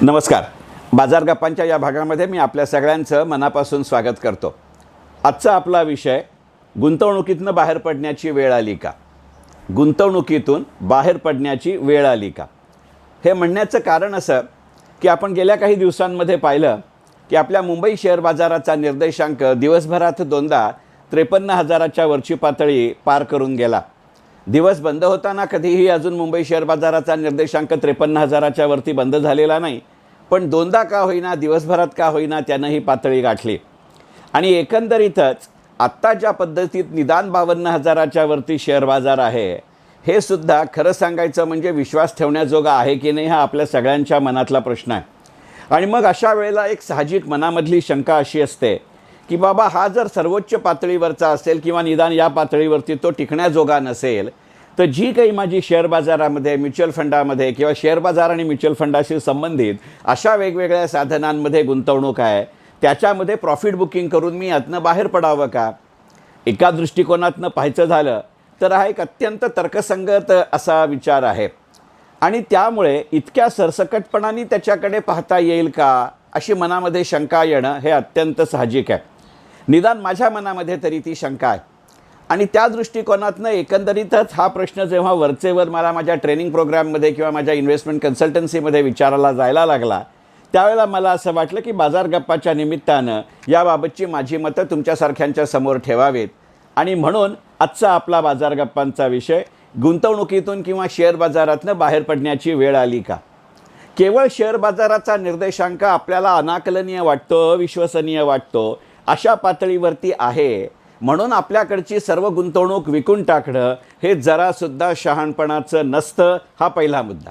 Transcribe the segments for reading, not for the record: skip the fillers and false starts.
नमस्कार. बाजार गप्पांच्या या भागामध्ये मी आपल्या सगळ्यांचं मनापासून स्वागत करतो. आजचा आपला विषय गुंतवणुकीतून बाहेर पडण्याची वेळ आली का? गुंतवणुकीतून बाहेर पडण्याची वेळ आली का? हे म्हणण्याचं कारण असं की आपण गेल्या काही दिवसांमध्ये पाहिलं की आपल्या मुंबई शेअर बाजाराचा निर्देशांक दिवसभरात दोनदा 53,000च्या वरची पातळी पार करून गेला. दिवस बंद होताना कधीही अजून मुंबई शेअर बाजाराचा निर्देशांक 53,000च्या वरती बंद झालेला नाही, पण दोनदा का होईना, दिवसभरात का होईना त्यानं ही पातळी गाठली. आणि एकंदरीतच आत्ता ज्या पद्धतीत निदान 52,000च्या वरती शेअर बाजार आहे, हे सुद्धा खरं सांगायचं म्हणजे विश्वास ठेवण्याजोगा आहे की नाही हा आपल्या सगळ्यांच्या मनातला प्रश्न आहे. आणि मग अशा वेळेला एक साहजिक मनामधली शंका अशी असते की बाबा हा जर सर्वोच्च पातळीवरचा असेल किंवा निदान या पातळीवरती तो टिकण्याजोगा नसेल, तर जी काही माझी शेअर बाजारामध्ये, म्युच्युअल फंडामध्ये किंवा शेअर बाजार आणि म्युच्युअल फंडाशी संबंधित अशा वेगवेगळ्या साधनांमध्ये गुंतवणूक आहे, त्याच्यामध्ये प्रॉफिट बुकिंग करून मी यातनं बाहेर पडावं का? एका दृष्टिकोनातनं पाहायचं झालं तर हा एक अत्यंत तर्कसंगत असा विचार आहे. आणि त्यामुळे इतक्या सरसकटपणाने त्याच्याकडे पाहता येईल का, अशी मनामध्ये शंका येणं हे अत्यंत साहजिक आहे. निदान माझ्या मनामध्ये तरी ती शंका आहे. आणि त्या दृष्टिकोनातनं एकंदरीतच हा प्रश्न जेव्हा वरचेवर मला माझ्या ट्रेनिंग प्रोग्राममध्ये किंवा माझ्या इन्व्हेस्टमेंट कन्सल्टन्सीमध्ये विचारायला जायला लागला, त्यावेळेला मला असं वाटलं की बाजार गप्पाच्या निमित्तानं याबाबतची माझी मतं तुमच्यासारख्यांच्या समोर ठेवावीत. आणि म्हणून आजचा आपला बाजार गप्पांचा विषय गुंतवणुकीतून किंवा शेअर बाजारातनं बाहेर पडण्याची वेळ आली का? केवळ शेअर बाजाराचा निर्देशांक आपल्याला अनाकलनीय वाटतो, अविश्वसनीय वाटतो, अशा पातळीवरती आहे म्हणून आपल्याकडची सर्व गुंतवणूक विकून टाकणं हे जरासुद्धा शहाणपणाचं नसतं. हा पहिला मुद्दा.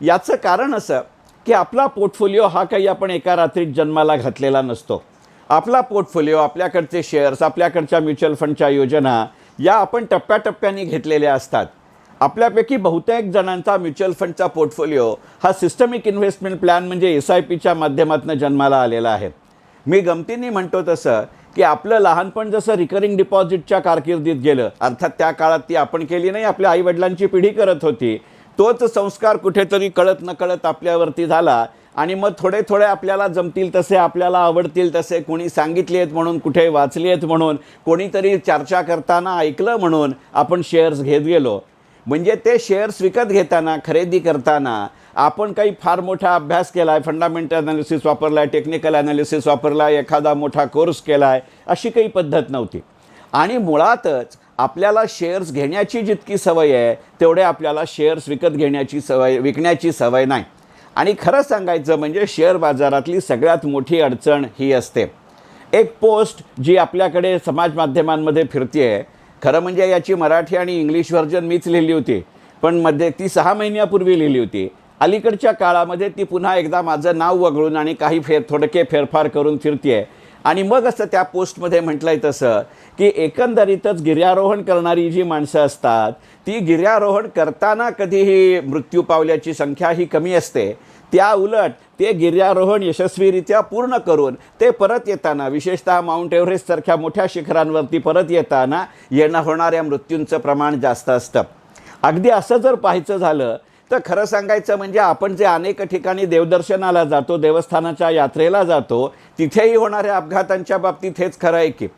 याचं कारण असं की आपला पोर्टफोलिओ हा काही आपण एका रात्रीत जन्माला घातलेला नसतो. आपला पोर्टफोलिओ, आपल्याकडचे शेअर्स, आपल्याकडच्या म्युच्युअल फंडच्या योजना या आपण टप्प्याटप्प्याने घेतलेल्या असतात. आपल्यापैकी बहुतेक जणांचा म्युच्युअल फंडचा पोर्टफोलिओ हा सिस्टमिक इन्व्हेस्टमेंट प्लॅन म्हणजे SIPच्या माध्यमातून जन्माला आलेला आहे. मी गमतीने म्हणतो तसं की आपलं लहानपण जसं रिकरिंग डिपॉझिटच्या कारकिर्दीत गेलं, अर्थात त्या काळात ती आपण केली नाही, आपल्या आईवडिलांची पिढी करत होती, तोच संस्कार कुठेतरी कळत नकळत आपल्यावरती झाला. आणि मग थोडे थोडे आपल्याला जमतील तसे, आपल्याला आवडतील तसे, कोणी सांगितले आहेत म्हणून, कुठे वाचले आहेत म्हणून, कोणीतरी चर्चा करताना ऐकलं म्हणून आपण शेअर्स घेत गेलो. म्हणजे ते शेअर्स विकत घेताना, खरेदी करताना आपण काही फार मोठा अभ्यास केला आहे, फंडामेंटल ॲनालिसिस वापरला आहे, टेक्निकल ॲनालिसिस वापरला आहे, एखादा मोठा कोर्स केला आहे, अशी काही पद्धत नव्हती. आणि मुळातच आपल्याला शेअर्स घेण्याची जितकी सवय आहे तेवढे आपल्याला शेअर्स विकण्याची सवय नाही. आणि खरं सांगायचं म्हणजे शेअर बाजारातली सगळ्यात मोठी अडचण ही असते. एक पोस्ट जी आपल्याकडे समाज माध्यमांमध्ये फिरते आहे, खरं म्हणजे याची मराठी आणि इंग्लिश व्हर्जन मीच लिहिली होती, पण मध्ये ती 6 महिन्यापूर्वी लिहिली होती. अलीकडच्या काळामध्ये ती पुन्हा एकदा माझं नाव वगळून आणि काही थोडके फेरफार करून फिरते आहे. आणि मग असं त्या पोस्टमध्ये म्हटलं आहे तसं की एकंदरीतच गिर्यारोहण करणारी जी माणसं असतात ती गिर्यारोहण करताना कधीही मृत्यू पावल्याची संख्या ही कमी असते. त्या उलट ते गिर्यारोहण यशस्वीरित्या पूर्ण करून ते परत येताना, विशेषतः माउंट एव्हरेस्टसारख्या मोठ्या शिखरांवरती परत येताना होणाऱ्या मृत्यूंचं प्रमाण जास्त असतं. अगदी असं जर पाहायचं झालं तर खरं सांगायचं म्हणजे आपण जे अनेक ठिकाणी देवदर्शनाला जातो, देवस्थानाच्या यात्रेला जातो, तिथेही होणाऱ्या अपघातांच्या बाबतीत हेच खरं आहे की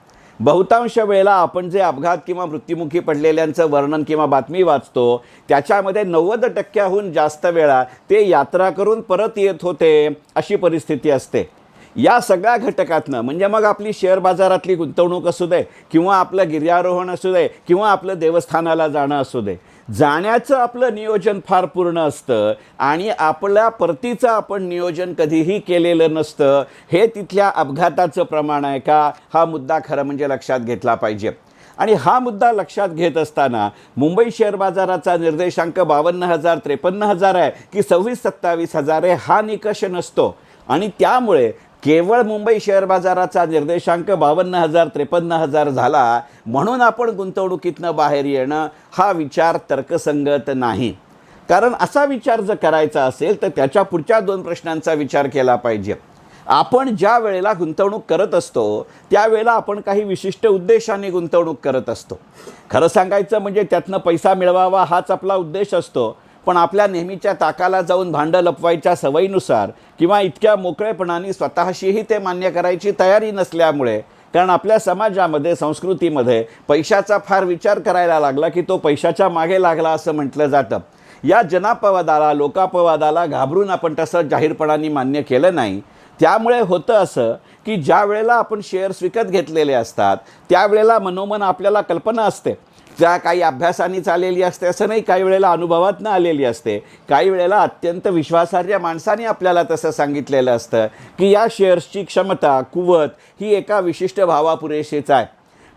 बहुतांश वेळेला आपण जे अपघात किंवा मृत्युमुखी पडलेल्यांचं वर्णन किंवा बातमी वाचतो त्याच्यामध्ये 90%हून जास्त वेळा ते यात्रा करून परत येत होते अशी परिस्थिती असते. या सगळ्या घटकातनं म्हणजे मग आपली शेअर बाजारातली गुंतवणूक असू दे किंवा आपलं गिर्यारोहण असू दे किंवा आपलं देवस्थानाला जाणं असू दे, जाण्याचं आपलं नियोजन फार पूर्ण असतं आणि आपल्या परतीचं आपण नियोजन कधीही केलेलं नसतं. हे तिथल्या अपघाताचं प्रमाण आहे का, हा मुद्दा खरं म्हणजे लक्षात घेतला पाहिजे. आणि हा मुद्दा लक्षात घेत असताना मुंबई शेअर बाजाराचा निर्देशांक 52,000 53,000 आहे की 26-27,000 आहे हा निकष नसतो. आणि त्यामुळे केवळ मुंबई शेअर बाजाराचा निर्देशांक 52,000 53,000 झाला म्हणून आपण गुंतवणुकीतनं बाहेर येणं हा विचार तर्कसंगत नाही. कारण असा विचार जर करायचा असेल तर त्याच्या पुढच्या 2 प्रश्नांचा विचार केला पाहिजे. आपण ज्या वेळेला गुंतवणूक करत असतो त्यावेळेला आपण काही विशिष्ट उद्देशाने गुंतवणूक करत असतो. खरं सांगायचं म्हणजे त्यातनं पैसा मिळवावा हाच आपला उद्देश असतो. पण आपल्या नेहमीच्या ताकाला जाऊन भांडं लपवायच्या सवयीनुसार किंवा इतक्या मोकळेपणाने स्वतःशीही ते मान्य करायची तयारी नसल्यामुळे, कारण आपल्या समाजामध्ये संस्कृतीमध्ये पैशाचा फार विचार करायला लागला की तो पैशाच्या मागे लागला असं म्हटलं जातं. या जनापवादाला, लोकापवादाला घाबरून आपण तसं जाहीरपणाने मान्य केलं नाही. त्यामुळे होतं असं की ज्या वेळेला आपण शेअर्स विकत घेतलेले असतात त्यावेळेला मनोमन आपल्याला कल्पना असते, त्या काही अभ्यासानेच आलेली असते असं नाही, काही वेळेला अनुभवातनं आलेली असते, काही वेळेला अत्यंत विश्वासार्ह माणसाने आपल्याला तसं सांगितलेलं असतं की या शेअर्सची क्षमता, कुवत ही एका विशिष्ट भावापुरेशीच आहे.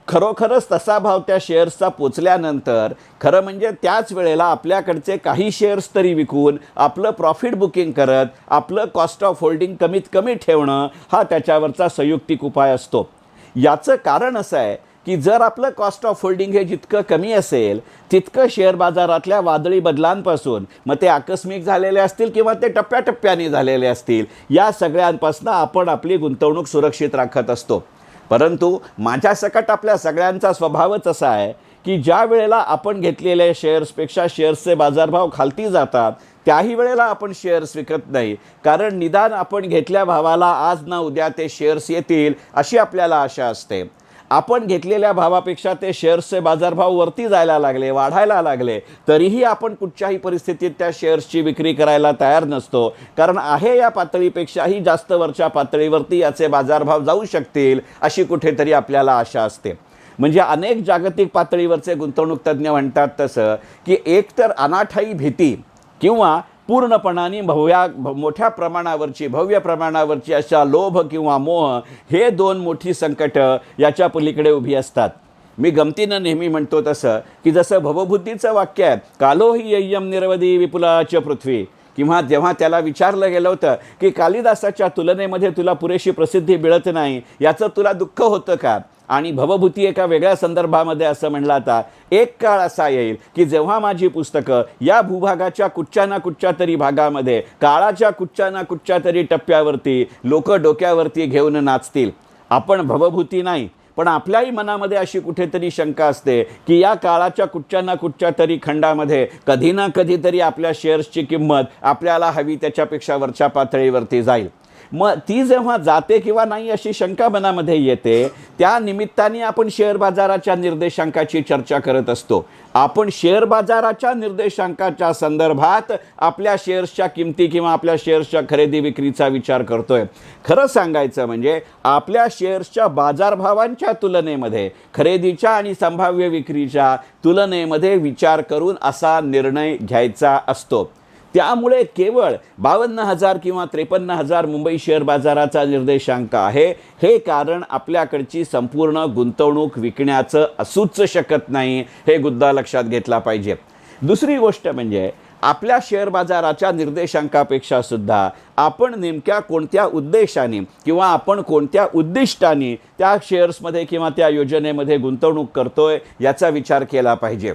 खरोखरच तसा भाव त्या शेअर्सचा पोचल्यानंतर खरं म्हणजे त्याच वेळेला आपल्याकडचे काही शेअर्स तरी विकून आपलं प्रॉफिट बुकिंग करत आपलं कॉस्ट ऑफ होल्डिंग कमीत कमी ठेवणं हा त्याच्यावरचा संयुक्तिक उपाय असतो. याचं कारण असं आहे की जर आपलं कॉस्ट ऑफ होल्डिंग हे जितकं कमी असेल तितकं शेअर बाजारातल्या वादळी बदलांपासून, मग ते आकस्मिक झालेले असतील किंवा ते टप्प्याटप्प्याने झालेले असतील, या सगळ्यांपासून आपण आपली गुंतवणूक सुरक्षित राखत असतो. परंतु माझ्यासकट आपल्या सगळ्यांचा स्वभावच असा आहे की ज्या वेळेला आपण घेतलेल्या शेअर्सपेक्षा शेअर्सचे बाजारभाव खालती जातात त्याही वेळेला आपण शेअर्स विकत नाही, कारण निदान आपण घेतल्या भावाला आज ना उद्या ते शेअर्स येतील अशी आपल्याला आशा असते. आपण घेतलेल्या भावापेक्षा ते शेअर्सचे बाजारभाव वरती जायला लागले, वाढायला लागले, तरीही आपण कुठच्याही परिस्थितीत त्या शेअर्सची विक्री करायला तयार नसतो, कारण आहे या पातळीपेक्षाही जास्त वरच्या पातळीवरती याचे बाजारभाव जाऊ शकतील अशी कुठेतरी आपल्याला आशा असते. म्हणजे अनेक जागतिक पातळीवरचे गुंतवणूक तज्ज्ञ म्हणतात तसं की एकतर अनाठायी भीती किंवा पूर्णपणाने मोठ्या प्रमाणावरची, भव्य प्रमाणावरची अशा लोभ किंवा मोह हे दोन मोठी संकटं याच्या पलीकडे उभी असतात. मी गमतीनं नेहमी म्हणतो तसं की जसं भवभूतीचं वाक्य आहे, कालो हि यय्यम निरवधी विपुलाच पृथ्वी, किंवा जेव्हा त्याला विचारलं गेलं होतं की कालिदासाच्या तुलनेमध्ये तुला पुरेशी प्रसिद्धी मिळत नाही याचं तुला दुःख होतं का, आणि भवभूती एका वेगळ्या संदर्भामध्ये असं म्हणलं आता, एक काळ असा येईल की जेव्हा माझी पुस्तकं या भूभागाच्या कुठच्या ना कुठच्या तरी भागामध्ये काळाच्या कुठच्या ना कुठच्या तरी टप्प्यावरती लोक डोक्यावरती घेऊन नाचतील. आपण भवभूती नाही, पण आपल्याही मनामध्ये अशी कुठेतरी शंका असते की या काळाच्या कुठच्या ना कुठच्या तरी खंडामध्ये कधी ना कधीतरी आपल्या शेअर्सची किंमत आपल्याला हवी त्याच्यापेक्षा वरच्या पातळीवरती जाईल. मग ती जेव्हा जाते किंवा नाही अशी शंका मनामध्ये येते, त्या निमित्ताने आपण शेअर बाजाराच्या निर्देशांकाची चर्चा करत असतो. आपण शेअर बाजाराच्या निर्देशांकाच्या संदर्भात आपल्या शेअर्सच्या किमती किंवा आपल्या शेअर्सच्या खरेदी विक्रीचा विचार करतोय. खरं सांगायचं म्हणजे आपल्या शेअर्सच्या बाजारभावांच्या तुलनेमध्ये, खरेदीच्या आणि संभाव्य विक्रीच्या तुलनेमध्ये विचार करून असा निर्णय घ्यायचा असतो. त्यामुळे केवळ 52,000 किंवा 53,000 मुंबई शेअर बाजाराचा निर्देशांक आहे हे कारण आपल्याकडची संपूर्ण गुंतवणूक विकण्याचं असूच शकत नाही, हे मुद्दा लक्षात घेतला पाहिजे. दुसरी गोष्ट म्हणजे आपल्या शेअर बाजाराच्या निर्देशांकापेक्षा सुद्धा आपण नेमक्या कोणत्या उद्देशाने किंवा आपण कोणत्या उद्दिष्टाने त्या शेअर्समध्ये किंवा त्या योजनेमध्ये गुंतवणूक करतोय याचा विचार केला पाहिजे.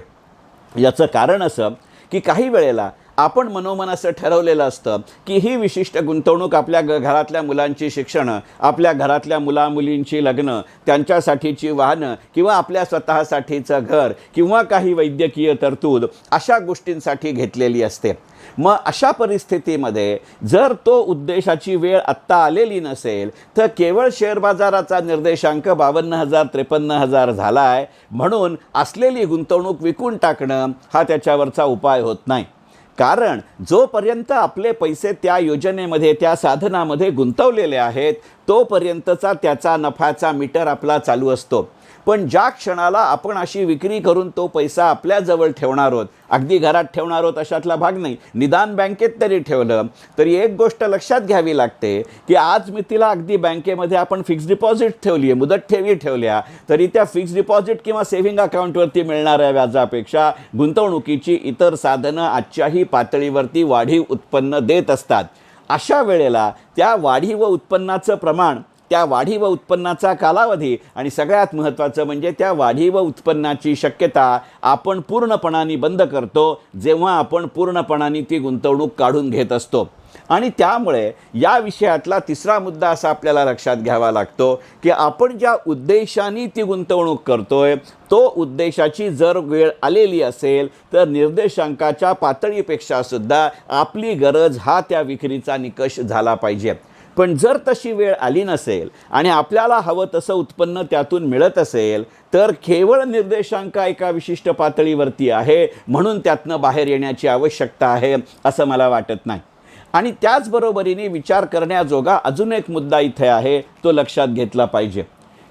याचं कारण असं की काही वेळेला आपण मनोमन असं ठरवलेलं असतं की ही विशिष्ट गुंतवणूक आपल्या घरातल्या मुलांची शिक्षणं, आपल्या घरातल्या मुलामुलींची लग्न, त्यांच्यासाठीची वाहनं किंवा आपल्या स्वतःसाठीचं घर किंवा काही वैद्यकीय तरतूद अशा गोष्टींसाठी घेतलेली असते. मग अशा परिस्थितीमध्ये जर तो उद्देशाची वेळ आत्ता आलेली नसेल तर केवळ शेअर बाजाराचा निर्देशांक 52,000 53,000 झाला आहे म्हणून असलेली गुंतवणूक विकून टाकणं हा त्याच्यावरचा उपाय होत नाही. कारण जोपर्यंत आपले पैसे त्या योजनेमध्ये, त्या साधनामध्ये गुंतवलेले आहेत तोपर्यंतचा त्याचा नफ्याचा मीटर आपला चालू असतो. पण ज्या क्षणाला आपण अशी विक्री करून तो पैसा आपल्याजवळ ठेवणार आहोत, अगदी घरात ठेवणार आहोत अशातला भाग नाही, निदान बँकेत तरी ठेवलं तरी एक गोष्ट लक्षात घ्यावी लागते की आज मी तिला अगदी बँकेमध्ये आपण फिक्स डिपॉझिट ठेवली आहे, मुदत ठेवी ठेवल्या, तरी त्या फिक्स डिपॉझिट किंवा सेव्हिंग अकाउंटवरती मिळणाऱ्या व्याजापेक्षा गुंतवणुकीची इतर साधनं आजच्याही पातळीवरती वाढीव उत्पन्न देत असतात. अशा वेळेला त्या वाढीव उत्पन्नाचं प्रमाण, त्या वाढीव उत्पन्नाचा कालावधी आणि सगळ्यात महत्त्वाचं म्हणजे त्या वाढीव उत्पन्नाची शक्यता आपण पूर्णपणाने बंद करतो जेव्हा आपण पूर्णपणाने ती गुंतवणूक काढून घेत असतो. आणि त्यामुळे या विषयातला तिसरा मुद्दा असा आपल्याला लक्षात घ्यावा लागतो की आपण ज्या उद्देशाने ती गुंतवणूक करतोय तो उद्देशाची जर वेळ आलेली असेल तर निर्देशांकाच्या पातळीपेक्षा सुद्धा आपली गरज हा त्या विक्रीचा निकष झाला पाहिजे. पण जर तशी वेळ आली नसेल आणि आपल्याला हवं तसं उत्पन्न त्यातून मिळत असेल तर केवळ निर्देशांक एका विशिष्ट पातळीवरती आहे म्हणून त्यातनं बाहेर येण्याची आवश्यकता आहे असं मला वाटत नाही. आणि त्याचबरोबरीने विचार करण्याजोगा अजून एक मुद्दा इथे आहे, तो लक्षात घेतला पाहिजे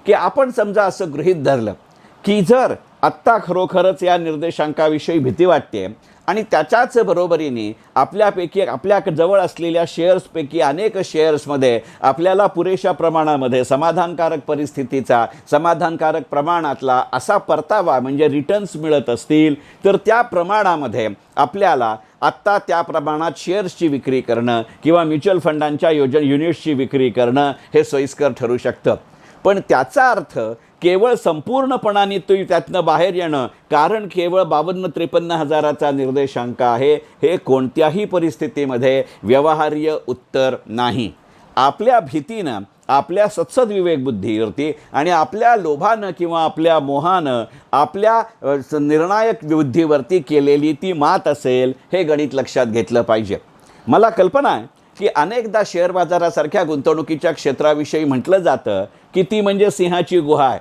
की आपण समजा असं गृहीत धरलं की जर आत्ता खरोखरच या निर्देशांकाविषयी भीती वाटते आणि त्याच्याच बरोबरीने आपल्यापैकी आपल्या जवळ असलेल्या शेअर्सपैकी अनेक शेअर्समध्ये आपल्याला पुरेशा प्रमाणामध्ये समाधानकारक परिस्थितीचा समाधानकारक प्रमाणातला असा परतावा म्हणजे रिटर्न्स मिळत असतील तर त्या प्रमाणामध्ये आपल्याला आत्ता त्या प्रमाणात शेअर्सची विक्री करणं किंवा म्युच्युअल फंडांच्या युनिट्सची विक्री करणं हे सोयीस्कर ठरू शकतं. पण त्याचा अर्थ केवळ संपूर्णपणाने त्यातनं बाहेर येणं कारण केवळ 52-53 हजाराचा निर्देशांक आहे हे कोणत्याही परिस्थितीमध्ये व्यवहार्य उत्तर नाही. आपल्या भीतीनं आपल्या सत्सद विवेकबुद्धीवरती आणि आपल्या लोभानं किंवा आपल्या मोहानं आपल्या निर्णायक बुद्धीवरती केलेली ती मात असेल हे गणित लक्षात घेतलं पाहिजे. मला कल्पना आहे की अनेकदा शेअर बाजारासारख्या गुंतवणुकीच्या क्षेत्राविषयी म्हटलं जातं की ती म्हणजे सिंहाची गुहा आहे.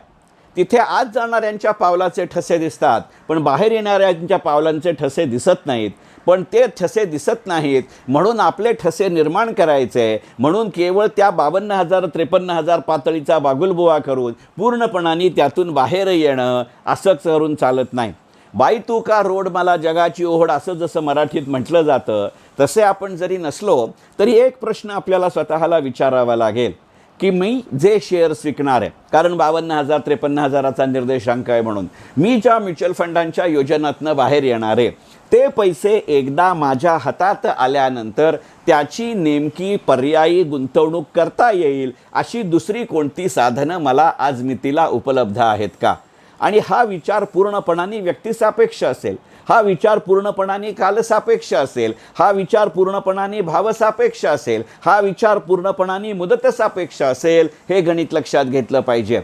तिथे आत जाणाऱ्यांच्या पावलाचे ठसे दिसतात पण बाहेर येणाऱ्यांच्या पावलांचे ठसे दिसत नाहीत. पण ते ठसे दिसत नाहीत म्हणून आपले ठसे निर्माण करायचे म्हणून केवळ त्या 52,000-53,000 पातळीचा बागुलबुवा करून पूर्णपणाने त्यातून बाहेर येणं असं करून चालत नाही. बाई तू का रोड मला जगाची ओढ असं जसं मराठीत म्हटलं जातं तसे आपण जरी नसलो तरी एक प्रश्न आपल्याला स्वतःला विचारावा लागेल की मी जे शेअर्स विकणार आहे कारण 52,000-53,000चा निर्देशांक आहे म्हणून मी ज्या म्युच्युअल फंडांच्या योजनातनं बाहेर येणार आहे ते पैसे एकदा माझ्या हातात आल्यानंतर त्याची नेमकी पर्यायी गुंतवणूक करता येईल अशी दुसरी कोणती साधनं मला आज मितीला उपलब्ध आहेत का. आणि हा विचार पूर्णपणाने व्यक्तिसापेक्ष असेल, हा विचार पूर्णपणाने कालसापेक्ष असेल, हा विचार पूर्णपणाने भावसापेक्ष असेल, हा विचार पूर्णपणाने मुदतसापेक्ष असेल हे गणित लक्षात घेतलं पाहिजे.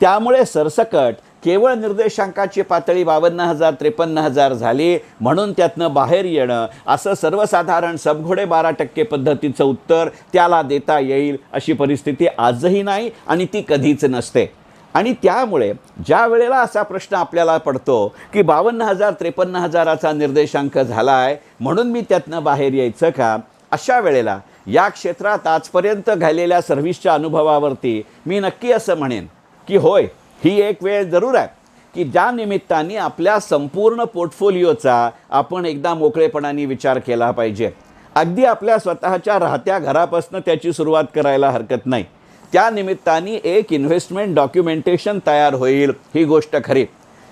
त्यामुळे सरसकट केवळ निर्देशांकाची पातळी 52,000-53,000 झाली म्हणून त्यातनं बाहेर येणं असं सर्वसाधारण सबघोडे 12% पद्धतीचं उत्तर त्याला देता येईल अशी परिस्थिती आजही नाही आणि ती कधीच नसते. आणि त्यामुळे ज्या वेळेला असा प्रश्न आपल्याला पडतो की 52,000-53,000चा निर्देशांक झाला आहे म्हणून मी त्यातनं बाहेर यायचं का, अशा वेळेला या क्षेत्रात आजपर्यंत घालेल्या सर्व्हिसच्या अनुभवावरती मी नक्की असं म्हणेन की होय ही एक वेळ जरूर आहे की ज्या निमित्ताने आपल्या संपूर्ण पोर्टफोलिओचा आपण एकदा मोकळेपणाने विचार केला पाहिजे. अगदी आपल्या स्वतःच्या राहत्या घरापासून त्याची सुरुवात करायला हरकत नाही. त्या निमित्ताने एक इन्व्हेस्टमेंट डॉक्युमेंटेशन तयार होईल ही गोष्ट खरी.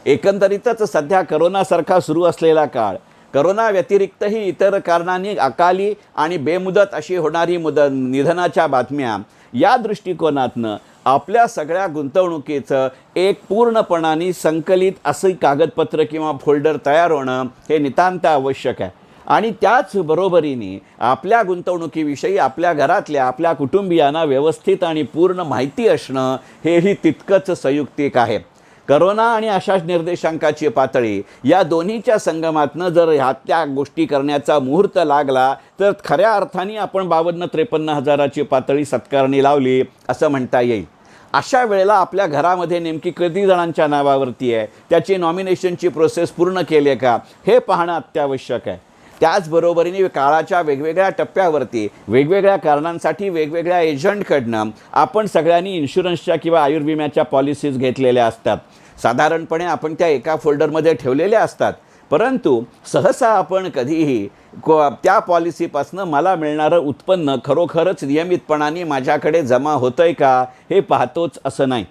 एकंदरीतच सध्या करोनासारखा सुरू असलेला काळ, करोना व्यतिरिक्तही इतर कारणांनी अकाली आणि बेमुदत अशी होणारी निधनाच्या बातम्या या दृष्टिकोनातनं आपल्या सगळ्या गुंतवणुकीचं एक पूर्णपणाने संकलित असं कागदपत्र किंवा फोल्डर तयार होणं हे नितांत आवश्यक आहे. आणि त्याच बरोबरीने आपल्या गुंतवणुकीविषयी आपल्या घरातल्या आपल्या कुटुंबियांना व्यवस्थित आणि पूर्ण माहिती असणं हेही तितकंच संयुक्तिक आहे. करोना आणि अशा निर्देशांकाची पातळी या दोन्हीच्या संगमातनं जर ह्या त्या गोष्टी करण्याचा मुहूर्त लागला तर खऱ्या अर्थाने आपण 52-53,000ची पातळी सत्कारणी लावली असं म्हणता येईल. अशा वेळेला आपल्या घरामध्ये नेमकी किती जणांच्या नावावरती आहे, त्याची नॉमिनेशनची प्रोसेस पूर्ण केली आहे का हे पाहणं अत्यावश्यक आहे. त्याचबरोबरीने काळाच्या वेगवेगळ्या टप्प्यावरती वेगवेगळ्या कारणांसाठी वेगवेगळ्या एजंटकडनं आपण सगळ्यांनी इन्शुरन्सच्या किंवा आयुर्विम्याच्या पॉलिसीज घेतलेल्या असतात. साधारणपणे आपण त्या एका फोल्डरमध्ये ठेवलेल्या असतात. परंतु सहसा आपण कधीही त्या पॉलिसीपासून मला मिळणारं उत्पन्न खरोखरच नियमितपणाने माझ्याकडे जमा होतं आहे का हे पाहतोच असं नाही.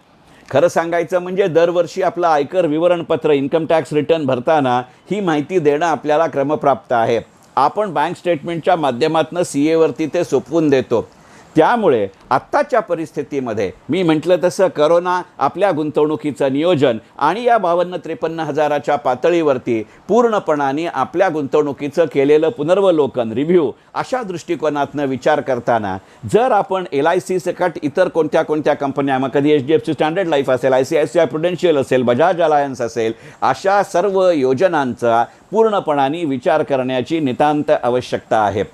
खरं सांगायचं म्हणजे दरवर्षी आपलं आयकर विवरणपत्र इन्कम टॅक्स रिटर्न भरताना ही माहिती देणं आपल्याला क्रमप्राप्त आहे. आपण बँक स्टेटमेंटच्या माध्यमातून CA वरती ते सोपवून देतो. त्यामुळे आत्ताच्या परिस्थितीमध्ये मी म्हटलं तसं करोना आपल्या गुंतवणुकीचं नियोजन आणि या 52-53 हजाराच्या पातळीवरती पूर्णपणाने आपल्या गुंतवणुकीचं केलेलं पुनर्वलोकन रिव्ह्यू अशा दृष्टिकोनातनं विचार करताना जर आपण LIC सकट इतर कोणत्या कंपन्या, मग कधी HDFC स्टँडर्ड लाईफ असेल, ICICI प्रुडेन्शियल असेल, बजाज अलायन्स असेल, अशा सर्व योजनांचा पूर्णपणाने विचार करण्याची नितांत आवश्यकता आहे.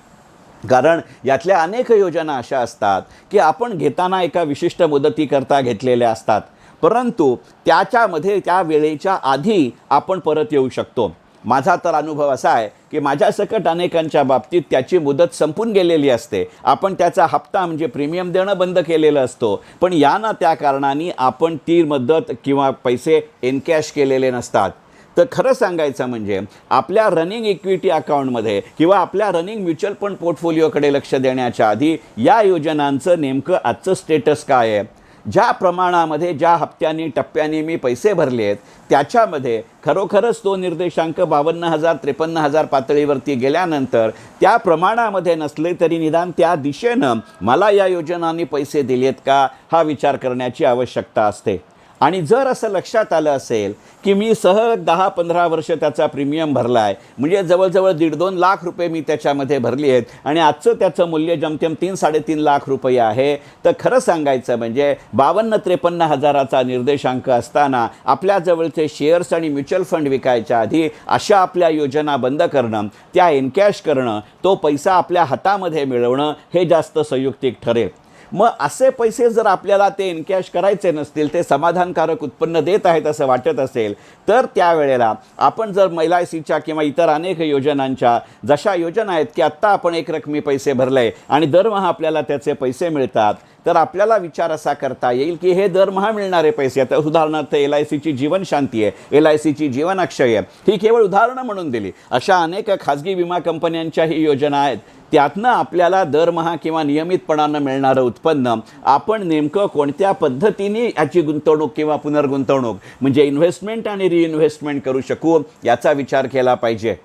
कारण यातल्या अनेक योजना अशा असतात की आपण घेताना एका विशिष्ट मुदतीकरता घेतलेल्या असतात, परंतु त्याच्यामध्ये त्या वेळेच्या आधी आपण परत येऊ शकतो. माझा तर अनुभव असा आहे की माझ्या सकट अनेकांच्या बाबतीत त्याची मुदत संपून गेलेली असते. आपण त्याचा हप्ता म्हणजे प्रीमियम देणं बंद केलेलं असतो, पण या ना त्या कारणाने आपण ती मुदत किंवा पैसे एनकॅश केलेले नसतात. तर खरं सांगायचं म्हणजे आपल्या रनिंग इक्विटी अकाउंटमध्ये किंवा आपल्या रनिंग म्युच्युअल फंड पोर्टफोलिओकडे लक्ष देण्याच्या आधी या योजनांचं नेमकं आजचं स्टेटस काय आहे, ज्या प्रमाणामध्ये ज्या हप्त्यांनी टप्प्यांनी मी पैसे भरले आहेत त्याच्यामध्ये खरोखरच तो निर्देशांक 52,000-53,000 पातळीवरती गेल्यानंतर त्या प्रमाणामध्ये नसले तरी निदान त्या दिशेनं मला या योजनांनी पैसे दिलेत का हा विचार करण्याची आवश्यकता असते. आणि जर असं लक्षात आलं असेल की मी सहज 10-15 वर्ष त्याचा प्रीमियम भरला आहे, म्हणजे जवळजवळ 1.5-2 लाख रुपये मी त्याच्यामध्ये भरली आहेत आणि आजचं त्याचं मूल्य जमतेम 3-3.5 लाख रुपये आहे, तर खरं सांगायचं म्हणजे 52-53 हजाराचा निर्देशांक असताना आपल्याजवळचे शेअर्स आणि म्युच्युअल फंड विकायच्या आधी अशा आपल्या योजना बंद करणं, त्या एनकॅश करणं, तो पैसा आपल्या हातामध्ये मिळवणं हे जास्त संयुक्तिक ठरेल. मग असे पैसे जर आपल्याला ते एनकॅश करायचे नसतील, ते समाधानकारक उत्पन्न देत आहेत असं वाटत असेल, तर त्यावेळेला आपण जर LICच्या किंवा इतर अनेक योजनांच्या जशा योजना आहेत की आत्ता आपण एक रकमी पैसे भरले आणि दरमहा आपल्याला त्याचे पैसे मिळतात, तर आपल्याला विचार असा करता येईल की हे दरमहा मिळणारे पैसे, आता उदाहरणार्थ LICची जीवनशांती आहे, LICची जीवन अक्षय आहे, ही केवळ उदाहरणं म्हणून दिली. अशा अनेक खाजगी विमा कंपन्यांच्याही योजना आहेत, त्यातनं आपल्याला दरमहा किंवा नियमितपणानं मिळणारं उत्पन्न आपण नेमकं कोणत्या पद्धतीने याची गुंतवणूक किंवा पुनर्गुंतवणूक म्हणजे इन्व्हेस्टमेंट आणि रिइन्व्हेस्टमेंट करू शकू याचा विचार केला पाहिजे.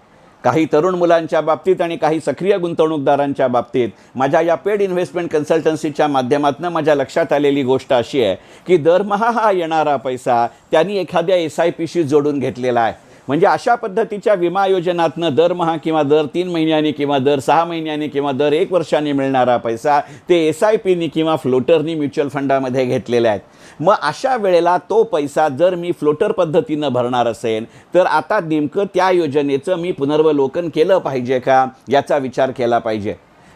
काही तरुण मुलांच्या बाबतीत आणि काही सक्रिय गुंतवणूकदारांच्या बाबतीत माझ्या या पेड इन्व्हेस्टमेंट कन्सल्टन्सीच्या माध्यमातून माझ्या लक्षात आलेली गोष्ट अशी आहे की दरमहा हा येणारा पैसा त्यांनी एखाद्या SIPशी जोडून घेतलेला आहे. म्हणजे अशा पद्धतीच्या विमा योजनातनं दरमहा किंवा दर 3 महिन्यांनी किंवा दर 6 महिन्यांनी किंवा दर 1 वर्षांनी मिळणारा पैसा ते SIPनी किंवा फ्लोटरनी म्युच्युअल फंडामध्ये घेतलेले आहेत. मग अशा वेळेला तो पैसा जर मी फ्लोटर पद्धतीनं भरणार असेल तर आता नेमकं त्या योजनेचं मी पुनर्वलोकन केलं पाहिजे का याचा विचार केला पाहिजे.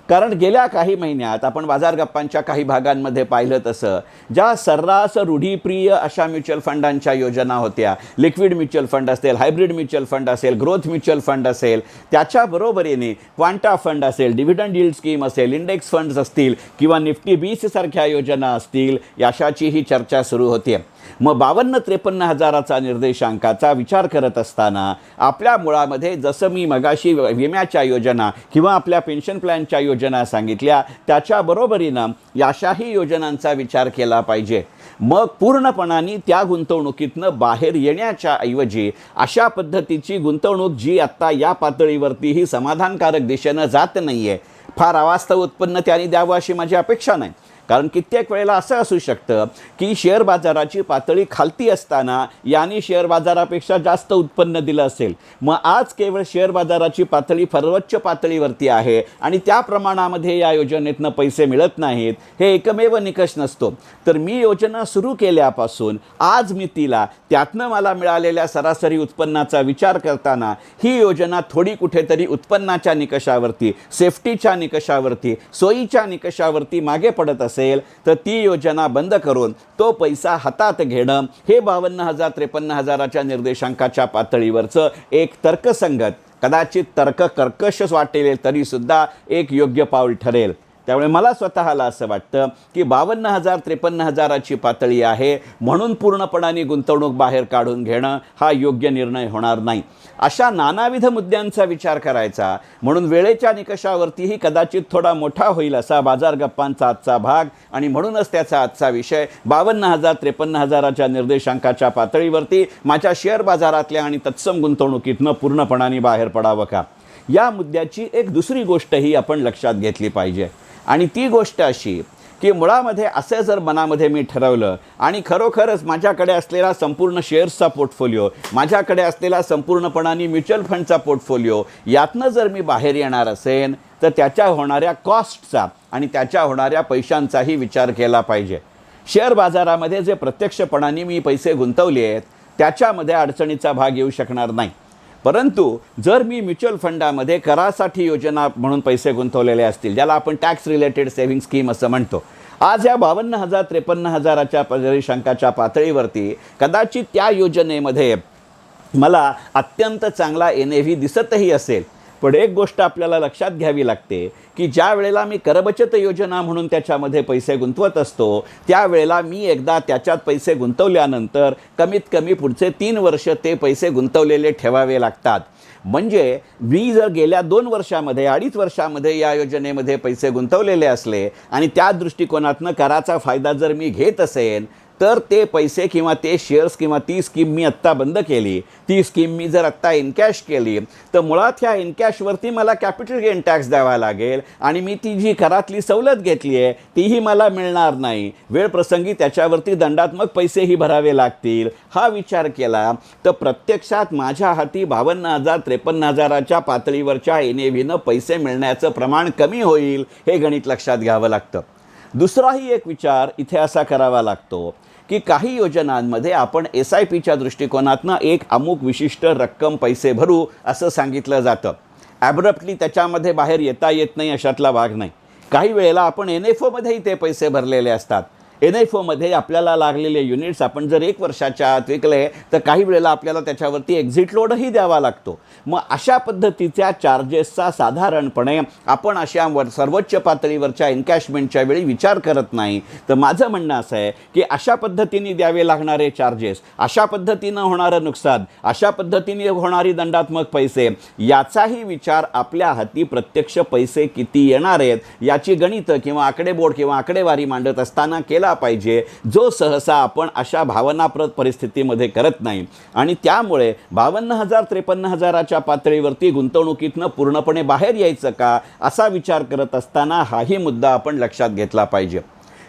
कारण गेल्या काही महिन्यात आपण बाजार गप्पांच्या काही भागांमध्ये पाहिलं तसं ज्या सर्रास रूढीप्रिय अशा म्युच्युअल फंडांच्या योजना होत्या, लिक्विड म्युच्युअल फंड असेल, हायब्रिड म्युच्युअल फंड असेल, ग्रोथ म्युच्युअल फंड असेल, त्याच्या बरोबरीने क्वांटा फंड असेल, डिव्हिडंड यील्ड स्कीम असेल, इंडेक्स फंड्स असतील किंवा निफ्टी 20 सारख्या योजना असतील, याशाचीही चर्चा सुरू होती. मग 52-53 हजाराचा निर्देशांकाचा विचार करत असताना आपल्या मुळामध्ये जसं मी मगाशी विम्याच्या योजना किंवा आपल्या पेन्शन प्लॅनच्या योजना सांगितल्या त्याच्या बरोबरीनं याशाही योजनांचा विचार केला पाहिजे. मग पूर्णपणाने त्या गुंतवणुकीतनं बाहेर येण्याच्या ऐवजी अशा पद्धतीची गुंतवणूक जी आत्ता या पातळीवरतीही समाधानकारक दिशेनं जात नाही आहे, फार अवास्तव उत्पन्न त्याने द्यावं अशी माझी अपेक्षा नाही. कारण कित्येक वेळेला असं असू शकतं की शेअर बाजाराची पातळी खालती असताना यांनी शेअर बाजारापेक्षा जास्त उत्पन्न दिलं असेल, मग आज केवळ शेअर बाजाराची पातळी सर्वोच्च पातळीवरती आहे आणि त्या प्रमाणामध्ये या योजनेतनं पैसे मिळत नाहीत, हे एकमेव निकष नसतो. तर मी योजना सुरू केल्यापासून आज मी तिला त्यातनं मला मिळालेल्या सरासरी उत्पन्नाचा विचार करताना ही योजना थोडी कुठेतरी उत्पन्नाच्या निकषावरती, सेफ्टीच्या निकषावरती, सोयीच्या निकषावरती मागे पडत असेल तर ती योजना बंद करून तो पैसा हातात घेणं हे 52,000-53 हजाराच्या निर्देशांकाच्या पातळीवरचं एक तर्कसंगत, कदाचित तर्क कर्कश वाटेल तरीसुद्धा एक योग्य पाऊल ठरेल. त्यामुळे मला स्वतःला असं वाटतं की 52,000-53 हजाराची पातळी आहे म्हणून पूर्णपणाने गुंतवणूक बाहेर काढून घेणं हा योग्य निर्णय होणार नाही. अशा नानाविध मुद्द्यांचा विचार करायचा म्हणून वेळेच्या निकषावरतीही कदाचित थोडा मोठा होईल असा बाजार गप्पांचा आजचा भाग आणि म्हणूनच त्याचा आजचा विषय 52,000-53 हजाराच्या निर्देशांकाच्या पातळीवरती माझ्या शेअर बाजारातल्या आणि तत्सम गुंतवणुकीतनं पूर्णपणाने बाहेर पडावं का, या मुद्द्याची एक दुसरी गोष्टही आपण लक्षात घेतली पाहिजे. आणि ती गोष्ट अशी की मुळामध्ये असं जर मनामध्ये मी ठरवलं आणि खरोखरच माझ्याकडे असलेला संपूर्ण शेअर्सचा पोर्टफोलिओ, माझ्याकडे असलेला संपूर्णपणाने म्युच्युअल फंडचा पोर्टफोलिओ, यातनं जर मी बाहेर येणार असेल तर त्याच्या होणाऱ्या कॉस्टचा आणि त्याच्या होणाऱ्या पैशांचाही विचार केला पाहिजे. शेअर बाजारामध्ये जे प्रत्यक्षपणाने मी पैसे गुंतवले आहेत त्याच्यामध्ये अडचणीचा भाग येऊ शकणार नाही. परंतु जर मी म्युच्युअल फंडामध्ये करासाठी योजना म्हणून पैसे गुंतवलेले असतील, ज्याला आपण टॅक्स रिलेटेड सेव्हिंग स्कीम असं म्हणतो, आज या 52,000 53,000च्या परिसंख्याच्या पातळीवरती कदाचित त्या योजनेमध्ये मला अत्यंत चांगला NAV दिसतही असेल. पण एक गोष्ट आपल्याला लक्षात घ्यावी लागते की ज्या वेळेला मी करबचत योजना म्हणून त्याच्यामध्ये पैसे गुंतवत असतो त्यावेळेला मी एकदा त्याच्यात पैसे गुंतवल्यानंतर कमीत कमी पुढचे 3 वर्ष ते पैसे गुंतवलेले ठेवावे लागतात. म्हणजे मी जर गेल्या 2 वर्षामध्ये 2.5 वर्षामध्ये या योजनेमध्ये पैसे गुंतवलेले असले आणि त्या दृष्टिकोनातनं कराचा फायदा जर मी घेत असेल तर ते पैसे किंवा ते शेअर्स किंवा ती स्कीम मी आत्ता बंद केली, ती स्कीम मी जर आत्ता इनकॅश केली तर मुळात ह्या इनकॅशवरती मला कॅपिटल गेन टॅक्स द्यावा लागेल आणि मी ती जी करातली सवलत घेतली आहे तीही मला मिळणार नाही. वेळ प्रसंगी त्याच्यावरती दंडात्मक पैसेही भरावे लागतील. हा विचार केला तर प्रत्यक्षात माझ्या हाती 52,000 53,000च्या पातळीवरच्या NAVनं पैसे मिळण्याचं प्रमाण कमी होईल, हे गणित लक्षात घ्यावं लागतं. दुसराही एक विचार इथे असा करावा लागतो की काही योजनांमध्ये आपण SIPच्या दृष्टिकोनातनं एक अमुक विशिष्ट रक्कम पैसे भरू असं सांगितलं जातं. ॲब्रप्टली त्याच्यामध्ये बाहेर येता येत नाही अशातला भाग नाही. काही वेळेला आपण NFOमध्येही ते पैसे भरलेले असतात. NFOमध्ये आपल्याला लागलेले युनिट्स आपण जर 1 वर्षाच्या आत विकले तर काही वेळेला आपल्याला त्याच्यावरती एक्झिट लोडही द्यावा लागतो. मग अशा पद्धतीच्या चार्जेसचा साधारणपणे आपण अशा सर्वोच्च पातळीवरच्या एन्कॅशमेंटच्या वेळी विचार करत नाही. तर माझं म्हणणं असं आहे की अशा पद्धतीने द्यावे लागणारे चार्जेस, अशा पद्धतीनं होणारं नुकसान, अशा पद्धतीने होणारी दंडात्मक पैसे, याचाही विचार आपल्या हाती प्रत्यक्ष पैसे किती येणार आहेत याची गणितं किंवा आकडेमोड किंवा आकडेवारी मांडत असताना केला पाहिजे, जो सहसा आपण अशा भावनाप्रद परिस्थितीमध्ये करत नाही. आणि त्यामुळे 52,000 53,000च्या पातळीवरती गुंतवणुकीतनं पूर्णपणे बाहेर यायचं का असा विचार करत असताना हाही मुद्दा आपण लक्षात घेतला पाहिजे.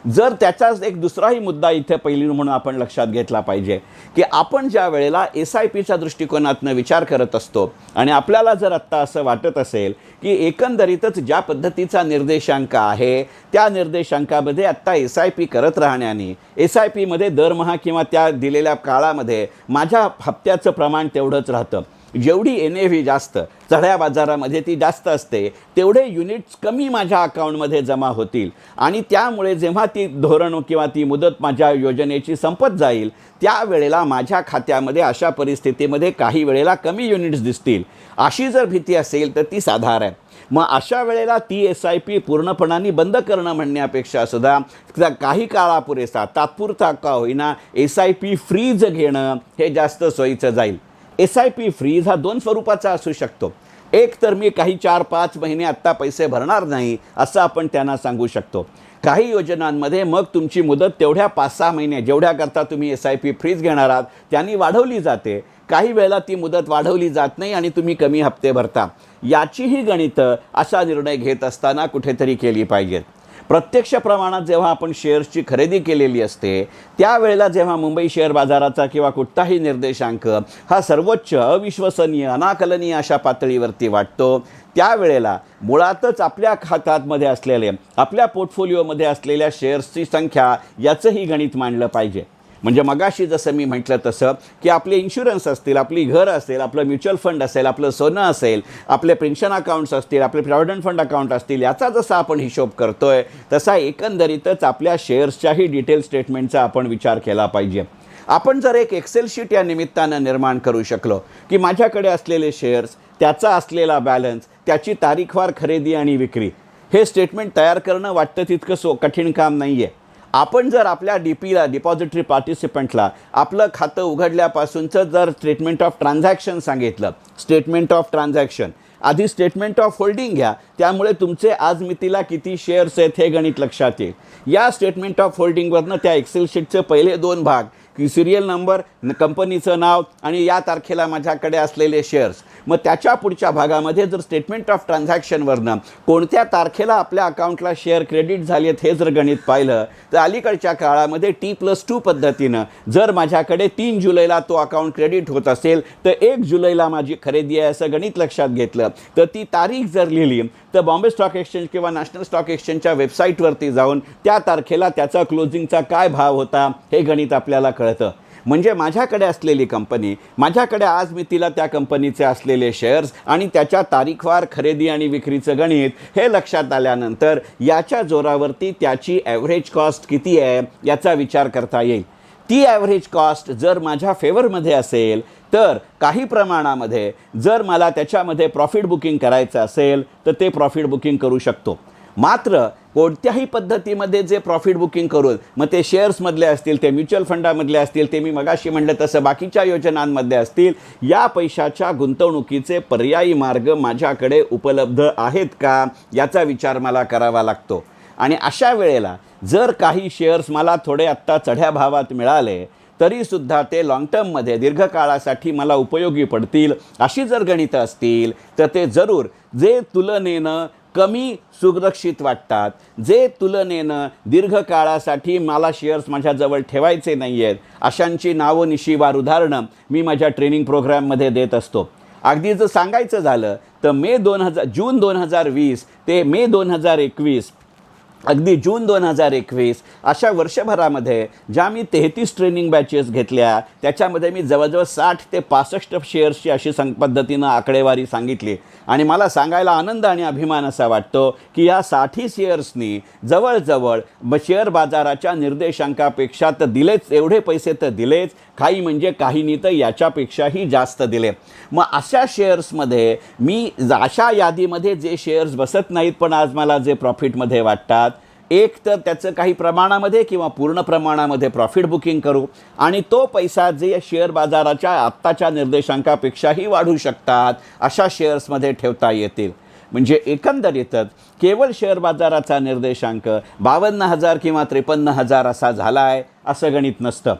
जर त्याचाच एक दुसराही मुद्दा इथे पैलू म्हणून आपण लक्षात घेतला पाहिजे की आपण ज्या वेळेला SIPच्या दृष्टिकोनातनं विचार करत असतो आणि आपल्याला जर आत्ता असं वाटत असेल की एकंदरीतच ज्या पद्धतीचा निर्देशांक आहे त्या निर्देशांकामध्ये आत्ता SIP करत राहण्याने SIPमध्ये दरमहा किंवा त्या दिलेल्या काळामध्ये माझ्या हप्त्याचं प्रमाण तेवढंच राहतं. जेवढी NAV जास्त चढ्या बाजारामध्ये ती जास्त असते तेवढे युनिट्स कमी माझ्या अकाउंटमध्ये जमा होतील आणि त्यामुळे जेव्हा ती धोरण किंवा ती मुदत माझ्या योजनेची संपत जाईल त्यावेळेला माझ्या खात्यामध्ये अशा परिस्थितीमध्ये काही वेळेला कमी युनिट्स दिसतील. अशी जर भीती असेल तर ती साधारण आहे. मग अशा वेळेला ती SIP पूर्णपणाने बंद करणं म्हणण्यापेक्षा सुद्धा काही काळापुरेसा तात्पुरता का होईना SIP फ्रीज घेणं हे जास्त सोयीचं जाईल. SIP फ्रीज हा 2 स्वरूपाचा असू शकतो. एक तर मी काही 4-5 महिने आत्ता पैसे भरणार नाही असं आपण त्यांना सांगू शकतो. काही योजनांमध्ये मग तुमची मुदत तेवढ्या 5-6 महिने जेवढ्याकरता तुम्ही SIP फ्रीज घेणार आहात त्यांनी वाढवली जाते. काही वेळेला ती मुदत वाढवली जात नाही आणि तुम्ही कमी हप्ते भरता. याचीही गणितं असा निर्णय घेत असताना कुठेतरी केली पाहिजेत. प्रत्यक्ष प्रमाणात जेव्हा आपण शेअर्सची खरेदी केलेली असते त्यावेळेला जेव्हा मुंबई शेअर बाजाराचा किंवा कुठलाही निर्देशांक हा सर्वोच्च अविश्वसनीय अनाकलनीय अशा पातळीवरती वाटतो त्यावेळेला मुळातच आपल्या खात्यामध्ये असलेले आपल्या पोर्टफोलिओमध्ये असलेल्या शेअर्सची संख्या याचंही गणित मांडलं पाहिजे. म्हणजे मगाशी जसं मी म्हटलं तसं की आपले इन्शुरन्स असतील, आपली घर असेल, आपलं म्युच्युअल फंड असेल, आपलं सोनं असेल, आपले पेन्शन अकाउंट्स असतील, आपले प्रॉव्हिडंट फंड अकाउंट असतील, याचा जसा आपण हिशोब करतोय तसा एकंदरीतच आपल्या शेअर्सच्याही डिटेल स्टेटमेंटचा आपण विचार केला पाहिजे. आपण जर एक एक्सेल शीट या निमित्तानं निर्माण करू शकलो की माझ्याकडे असलेले शेअर्स, त्याचा असलेला बॅलन्स, त्याची तारीखवार खरेदी आणि विक्री, हे स्टेटमेंट तयार करणं वाटतं तितकं कठीण काम नाही आहे. आपण जर आपल्या DPला डिपॉझिटरी पार्टिसिपंटला आपलं खातं उघडल्यापासूनचं जर स्टेटमेंट ऑफ ट्रान्झॅक्शन सांगितलं, स्टेटमेंट ऑफ ट्रान्झॅक्शन आधी स्टेटमेंट ऑफ होल्डिंग घ्या, त्यामुळे तुमचे आज मितीला किती शेअर्स आहेत हे गणित लक्षात येईल. या स्टेटमेंट ऑफ होल्डिंगवरनं त्या एक्सेल शीटचे पहिले 2 भाग की सिरियल नंबर, कंपनीचं नाव आणि या तारखेला माझ्याकडे असलेले शेअर्स, मग त्याच्या पुढच्या भागामध्ये जर स्टेटमेंट ऑफ ट्रान्झॅक्शनवरनं कोणत्या तारखेला आपल्या अकाउंटला शेअर क्रेडिट झाले आहेत हे जर गणित पाहिलं तर अलीकडच्या काळामध्ये T+2 पद्धतीनं जर माझ्याकडे 3 जुलैला तो अकाउंट क्रेडिट होत असेल तर 1 जुलैला माझी खरेदी आहे असं गणित लक्षात घेतलं तर ती तारीख जर लिहिली तर बॉम्बे स्टॉक एक्सचेंज किंवा नॅशनल स्टॉक एक्सचेंजच्या वेबसाईटवरती जाऊन त्या तारखेला त्याचा क्लोजिंगचा काय भाव होता हे गणित आपल्याला कळतं. म्हणजे माझ्याकडे असलेली कंपनी, माझ्याकडे आज मी तिला त्या कंपनीचे असलेले शेअर्स आणि त्याच्या तारीखवार खरेदी आणि विक्रीचं गणित हे लक्षात आल्यानंतर याच्या जोरावरती त्याची ॲव्हरेज कॉस्ट किती आहे याचा विचार करता येईल. ती ॲव्हरेज कॉस्ट जर माझ्या फेवरमध्ये असेल तर काही प्रमाणामध्ये जर मला त्याच्यामध्ये प्रॉफिट बुकिंग करायचं असेल तर ते प्रॉफिट बुकिंग करू शकतो. मात्र कोणत्याही पद्धतीमध्ये जे प्रॉफिट बुकिंग करून मग ते शेअर्समधले असतील, ते म्युच्युअल फंडामधले असतील, ते मी मगाशी म्हटलं तसं बाकीच्या योजनांमध्ये असतील, या पैशाच्या गुंतवणुकीचे पर्यायी मार्ग माझ्याकडे उपलब्ध आहेत का याचा विचार मला करावा लागतो. आणि अशा वेळेला जर काही शेअर्स मला थोडे आत्ता चढ्या भावात मिळाले तरीसुद्धा ते लाँग टर्ममध्ये दीर्घकाळासाठी मला उपयोगी पडतील अशी जर गणितं असतील तर ते जरूर जे तुलनेनं कमी सुरक्षित वाटतात, जे तुलनेनं दीर्घकाळासाठी मला शेअर्स माझ्याजवळ ठेवायचे नाही आहेत अशांची नावनिशिवार उदाहरणं मी माझ्या ट्रेनिंग प्रोग्राममध्ये देत असतो. अगदी जर सांगायचं झालं तर जून 2020 ते मे 2021 अगदी जून 2021 अशा वर्षभरामध्ये ज्या मी 33 ट्रेनिंग बॅचेस घेतल्या त्याच्यामध्ये मी जवळजवळ 60 ते 65 शेअर्सची अशी पद्धतीनं आकडेवारी सांगितली. आणि मला सांगायला आनंद आणि अभिमान असा वाटतो की या 60 शेअर्सनी जवळजवळ शेअर बाजाराच्या निर्देशांकापेक्षा तर दिलेच, एवढे पैसे तर दिलेच, काही म्हणजे काहींनी तर याच्यापेक्षाही जास्त दिले. मग अशा शेअर्समध्ये मी अशा यादीमध्ये जे शेअर्स बसत नाहीत पण आज मला जे प्रॉफिटमध्ये वाटतात, एक तर त्याचं काही प्रमाणामध्ये किंवा पूर्ण प्रमाणामध्ये प्रॉफिट बुकिंग करू आणि तो पैसा जे शेअर बाजाराच्या आत्ताच्या निर्देशांकापेक्षाही वाढू शकतात अशा शेअर्समध्ये ठेवता येतील. म्हणजे एकंदरीतच केवळ शेअर बाजाराचा निर्देशांक 52,000 किंवा 53,000 असा झाला आहे असं गणित नसतं.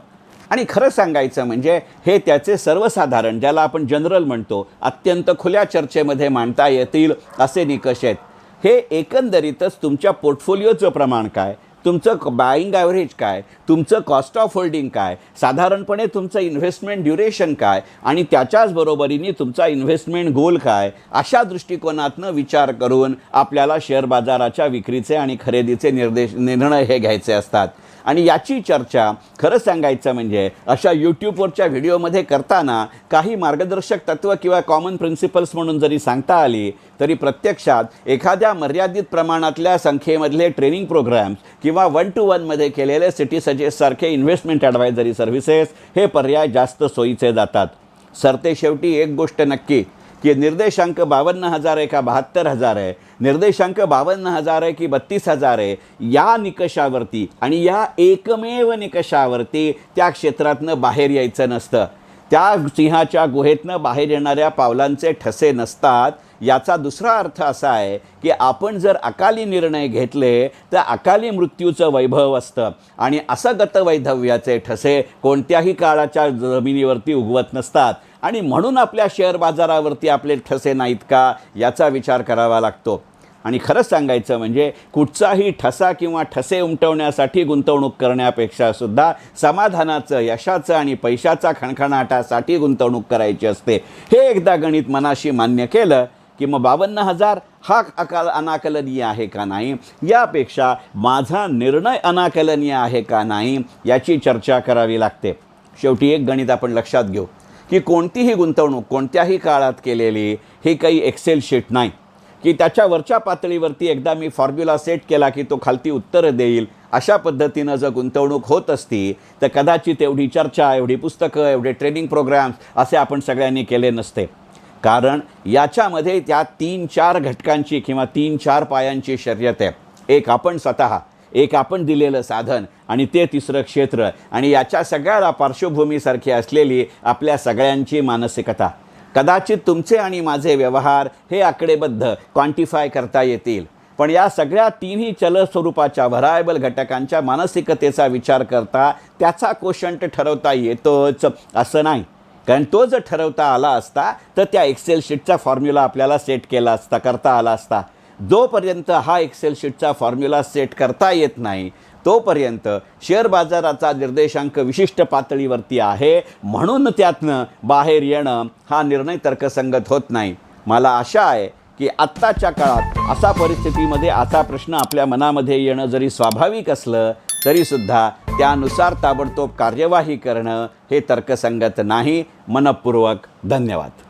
आणि खरं सांगायचं म्हणजे हे त्याचे सर्वसाधारण, ज्याला आपण जनरल म्हणतो, अत्यंत खुल्या चर्चेमध्ये मांडता येतील असे निकष आहेत. हे एकंदरीतच तुमच्या पोर्टफोलिओचं प्रमाण काय, तुमचं बाईंग ॲव्हरेज काय, तुमचं कॉस्ट ऑफ होल्डिंग काय, साधारणपणे तुमचं इन्व्हेस्टमेंट ड्युरेशन काय आणि त्याच्याच बरोबरीने तुमचा इन्व्हेस्टमेंट गोल काय, अशा दृष्टिकोनातनं विचार करून आपल्याला शेअर बाजाराच्या विक्रीचे आणि खरेदीचे निर्णय हे घ्यायचे असतात. आणि याची चर्चा खरं सांगायचं म्हणजे अशा यूट्यूबवरच्या व्हिडिओमध्ये करताना काही मार्गदर्शक तत्त्व किंवा कॉमन प्रिन्सिपल्स म्हणून जरी सांगता आली तरी प्रत्यक्षात एखाद्या मर्यादित प्रमाणातल्या संख्येमधले ट्रेनिंग प्रोग्राम्स किंवा 1-to-1 मध्ये केलेले सिटी सजेस्टसारखे इन्व्हेस्टमेंट ॲडवायझरी सर्व्हिसेस हे पर्याय जास्त सोयीचे जातात. सरतेशेवटी एक गोष्ट नक्की की निर्देशांक 52,000 आहे का 72,000 आहे, निर्देशांक 52,000 आहे की 32,000 आहे, या निकषावरती आणि या एकमेव निकषावरती त्या क्षेत्रातनं बाहेर यायचं नसतं. त्या सिंहाच्या गुहेतनं बाहेर येणाऱ्या पावलांचे ठसे नसतात. याचा दुसरा अर्थ असा आहे की आपण जर अकाली निर्णय घेतले तर अकाली मृत्यूचं वैभव असतं आणि असं गतवैधव्याचे ठसे कोणत्याही काळाच्या जमिनीवरती उगवत नसतात. आणि म्हणून आपल्या शेअर बाजारावरती आपले ठसे नाहीत का याचा विचार करावा लागतो. आणि खरं सांगायचं म्हणजे कुठचाही ठसा किंवा ठसे उमटवण्यासाठी गुंतवणूक करण्यापेक्षा सुद्धा समाधानाचं, यशाचं आणि पैशाचा खणखणाटासाठी गुंतवणूक करायची असते. हे एकदा गणित मनाशी मान्य केलं की मग 52,000 हा अनाकलनीय आहे का नाही, यापेक्षा माझा निर्णय अनाकलनीय आहे का नाही याची चर्चा करावी लागते. शेवटी एक गणित आपण लक्षात घेऊ की कोणतीही गुंतवणूक कोणत्याही काळात केलेली ही काही एक्सेल शीट नाही की त्याच्या वरच्या पातळीवरती एकदा मी फॉर्म्युला सेट केला की तो खालती उत्तरं देईल. अशा पद्धतीनं जर गुंतवणूक होत असती तर कदाचित एवढी चर्चा, एवढी पुस्तकं, एवढे ट्रेनिंग प्रोग्राम्स असे आपण सगळ्यांनी केले नसते. कारण याच्यामध्ये त्या 3-4 घटकांची किंवा 3-4 पायांची शर्यत आहे. एक आपण स्वतः, एक आपण दिलेलं साधन आणि ते तिसरं क्षेत्र आणि याच्या सगळ्याला पार्श्वभूमीसारखी असलेली आपल्या सगळ्यांची मानसिकता. कदाचित तुमचे आणि माझे व्यवहार हे आकडेबद्ध क्वांटिफाय करता येतील पण या सगळ्या तिन्ही चल स्वरूपाच्या व्हरायबल घटकांच्या मानसिकतेचा विचार करता त्याचा कोशंट ठरवता येतोच असं नाही. कारण तो जर ठरवता आला असता तर त्या एक्सेल शीटचा फॉर्म्युला आपल्याला सेट केला असता, करता आला असता. जोपर्यंत हा एक्सेल शीटचा फॉर्म्युला सेट करता येत नाही तोपर्यंत शेअर बाजाराचा निर्देशांक विशिष्ट पातळीवरती आहे, म्हणून त्यातनं बाहेर येणं हा निर्णय तर्कसंगत होत नाही. मला आशा आहे की आत्ताच्या काळात अशा परिस्थितीमध्ये असा प्रश्न आपल्या मनामध्ये येणं जरी स्वाभाविक असलं तरीसुद्धा त्यानुसार ताबडतोब कार्यवाही करणं हे तर्कसंगत नाही. मनःपूर्वक धन्यवाद.